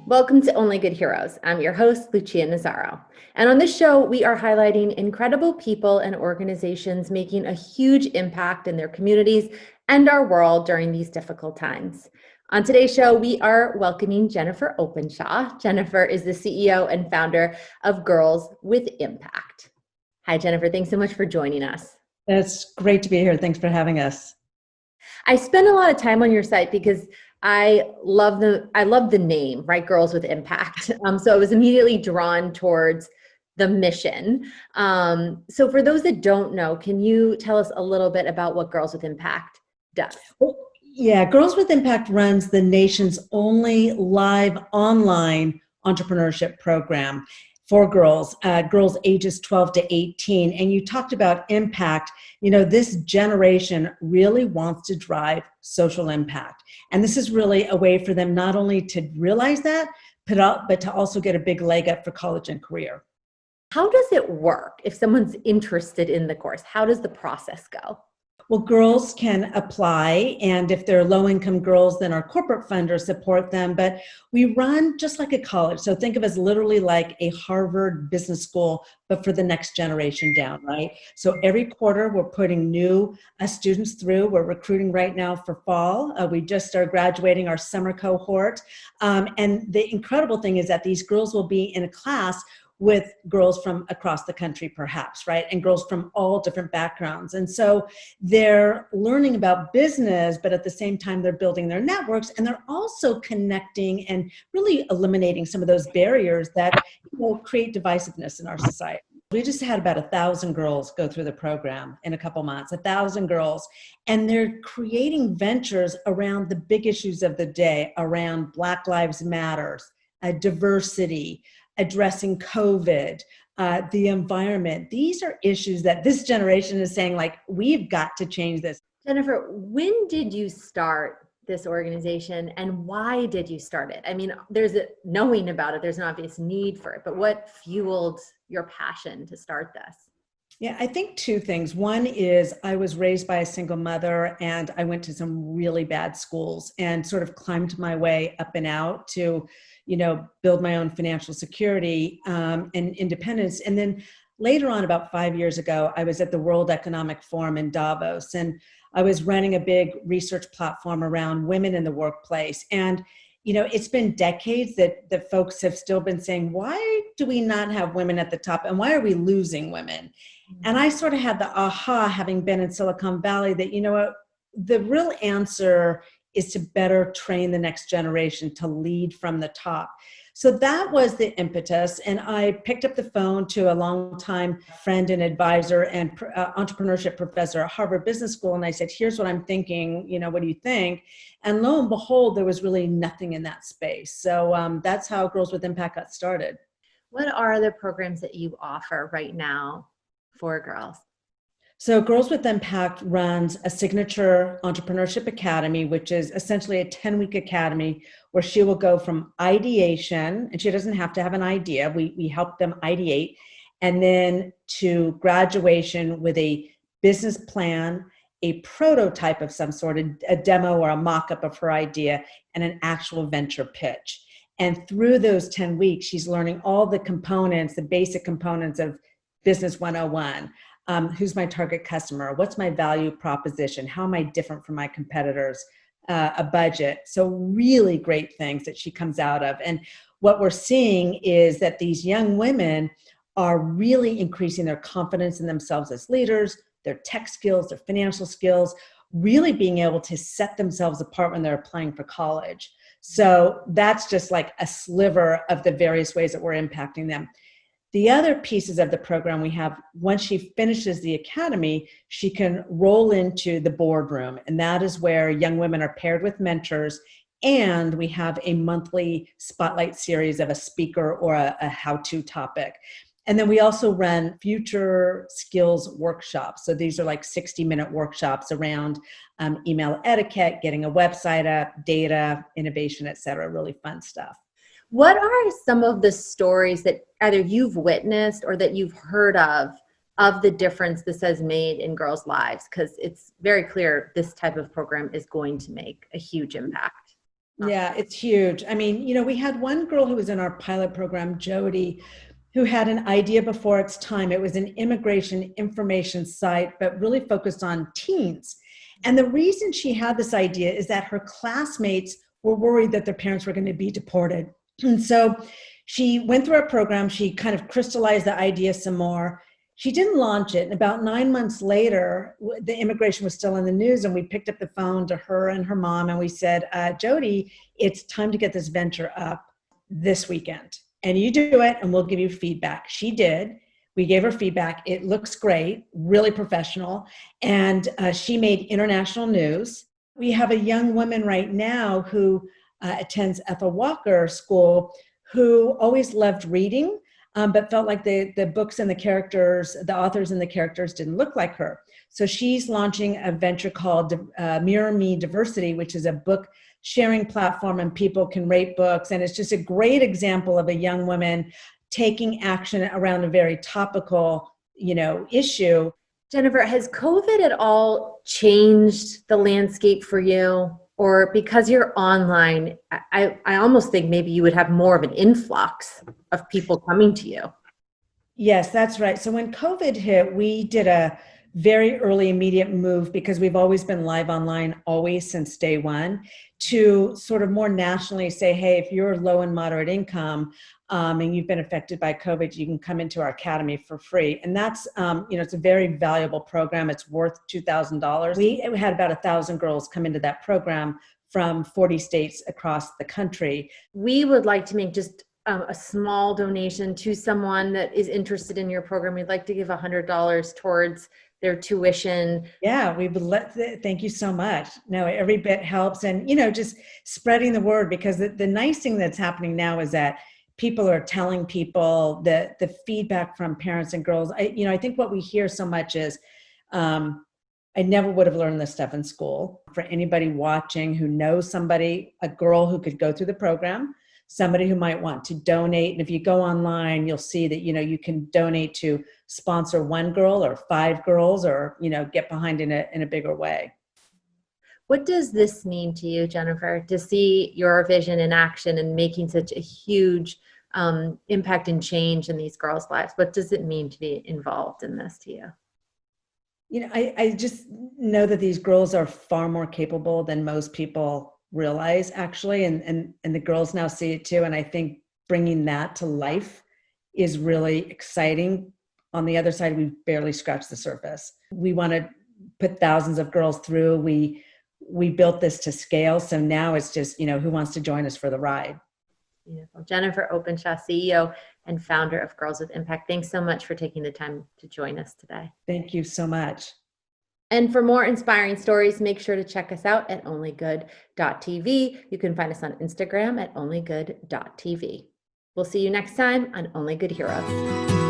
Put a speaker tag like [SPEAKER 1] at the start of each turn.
[SPEAKER 1] Welcome to Only Good Heroes. I'm your host, Lucia Nazzaro. And on this show, we are highlighting incredible people and organizations making a huge impact in their communities and our world during these difficult times. On today's show, we are welcoming Jennifer Openshaw. Jennifer is the CEO and founder of Girls with Impact. Hi, Jennifer. Thanks so much for joining us.
[SPEAKER 2] It's great to be here. Thanks for having us.
[SPEAKER 1] I spend a lot of time on your site because I love the name, right? Girls with Impact. So I was immediately drawn towards the mission. So for those that don't know, can you tell us a little bit about what Girls with Impact does?
[SPEAKER 2] Yeah, Girls with Impact runs the nation's only live online entrepreneurship program for girls ages 12 to 18. And you talked about impact. You know, this generation really wants to drive social impact. And this is really a way for them not only to realize that, but to also get a big leg up for college and career.
[SPEAKER 1] How does it work if someone's interested in the course? How does the process go?
[SPEAKER 2] Well, girls can apply, and if they're low-income girls, then our corporate funders support them, but we run just like a college. So think of it as literally like a Harvard business school, but for the next generation down, right? So every quarter, we're putting new students through. We're recruiting right now for fall. We just started graduating our summer cohort. And the incredible thing is that these girls will be in a class with girls from across the country, perhaps, right? And girls from all different backgrounds. And so they're learning about business, but at the same time, they're building their networks, and they're also connecting and really eliminating some of those barriers that create divisiveness in our society. We just had about 1,000 girls go through the program in a couple months, 1,000 girls, and they're creating ventures around the big issues of the day, around Black Lives Matter, diversity, addressing COVID, the environment. These are issues that this generation is saying, like, we've got to change this.
[SPEAKER 1] Jennifer, when did you start this organization and why did you start it? I mean, there's a knowing about it, there's an obvious need for it, but what fueled your passion to start this?
[SPEAKER 2] Yeah, I think two things. One is I was raised by a single mother, and I went to some really bad schools and sort of climbed my way up and out to, build my own financial security and independence. And then later on, about 5 years ago, I was at the World Economic Forum in Davos, and I was running a big research platform around women in the workplace. And it's been decades that folks have still been saying, why do we not have women at the top, and why are we losing women? And I sort of had the aha, having been in Silicon Valley, that, the real answer is to better train the next generation to lead from the top. So that was the impetus. And I picked up the phone to a longtime friend and advisor and entrepreneurship professor at Harvard Business School. And I said, here's what I'm thinking, what do you think? And lo and behold, there was really nothing in that space. So that's how Girls with Impact got started.
[SPEAKER 1] What are the programs that you offer right now for girls?
[SPEAKER 2] So Girls with Impact runs a signature entrepreneurship academy, which is essentially a 10-week academy where she will go from ideation, and she doesn't have to have an idea. We help them ideate, and then to graduation with a business plan, a prototype of some sort, a demo or a mock-up of her idea, and an actual venture pitch. And through those 10 weeks, she's learning all the components, the basic components of Business 101. Who's my target customer? What's my value proposition? How am I different from my competitors? A budget. So really great things that she comes out of. And what we're seeing is that these young women are really increasing their confidence in themselves as leaders, their tech skills, their financial skills, really being able to set themselves apart when they're applying for college. So that's just like a sliver of the various ways that we're impacting them. The other pieces of the program we have, once she finishes the academy, she can roll into the boardroom. And that is where young women are paired with mentors. And we have a monthly spotlight series of a speaker or a how-to topic. And then we also run future skills workshops. So these are like 60-minute workshops around email etiquette, getting a website up, data, innovation, et cetera. Really fun stuff.
[SPEAKER 1] What are some of the stories that either you've witnessed or that you've heard of the difference this has made in girls' lives? Because it's very clear this type of program is going to make a huge impact.
[SPEAKER 2] Yeah, it's huge. I mean, we had one girl who was in our pilot program, Jody, who had an idea before its time. It was an immigration information site, but really focused on teens. And the reason she had this idea is that her classmates were worried that their parents were going to be deported. And so she went through our program. She kind of crystallized the idea some more. She didn't launch it. And about 9 months later, the immigration was still in the news, and we picked up the phone to her and her mom, and we said, Jody, it's time to get this venture up this weekend. And you do it, and we'll give you feedback. She did. We gave her feedback. It looks great, really professional. And she made international news. We have a young woman right now who attends Ethel Walker School, who always loved reading, but felt like the books and the characters, the authors and the characters didn't look like her. So she's launching a venture called Mirror Me Diversity, which is a book sharing platform, and people can rate books. And it's just a great example of a young woman taking action around a very topical, issue.
[SPEAKER 1] Jennifer, has COVID at all changed the landscape for you? Or because you're online, I almost think maybe you would have more of an influx of people coming to you.
[SPEAKER 2] Yes, that's right. So when COVID hit, we did a very early immediate move, because we've always been live online, always since day one, to sort of more nationally say, hey, if you're low and moderate income and you've been affected by COVID, you can come into our academy for free. And that's, it's a very valuable program. It's worth $2,000. We had about 1,000 girls come into that program from 40 states across the country.
[SPEAKER 1] We would like to make just a small donation to someone that is interested in your program. We'd like to give $100 towards their tuition.
[SPEAKER 2] Yeah, thank you so much. No, every bit helps. And, just spreading the word, because the nice thing that's happening now is that people are telling people that the feedback from parents and girls. I think what we hear so much is, I never would have learned this stuff in school. For anybody watching who knows somebody, a girl who could go through the program, somebody who might want to donate. And if you go online, you'll see that, you can donate to sponsor one girl or 5 girls, or, get behind in a bigger way.
[SPEAKER 1] What does this mean to you, Jennifer, to see your vision in action and making such a huge impact and change in these girls' lives? What does it mean to be involved in this to you?
[SPEAKER 2] I just know that these girls are far more capable than most people realize, actually, and the girls now see it too. And I think bringing that to life is really exciting. On the other side, we've barely scratched the surface. We want to put thousands of girls through. We built this to scale. So now it's just, who wants to join us for the ride?
[SPEAKER 1] Beautiful. Jennifer Openshaw, CEO and founder of Girls with Impact. Thanks so much for taking the time to join us today.
[SPEAKER 2] Thank you so much.
[SPEAKER 1] And for more inspiring stories, make sure to check us out at OnlyGood.tv. You can find us on Instagram at OnlyGood.tv. We'll see you next time on Only Good Heroes.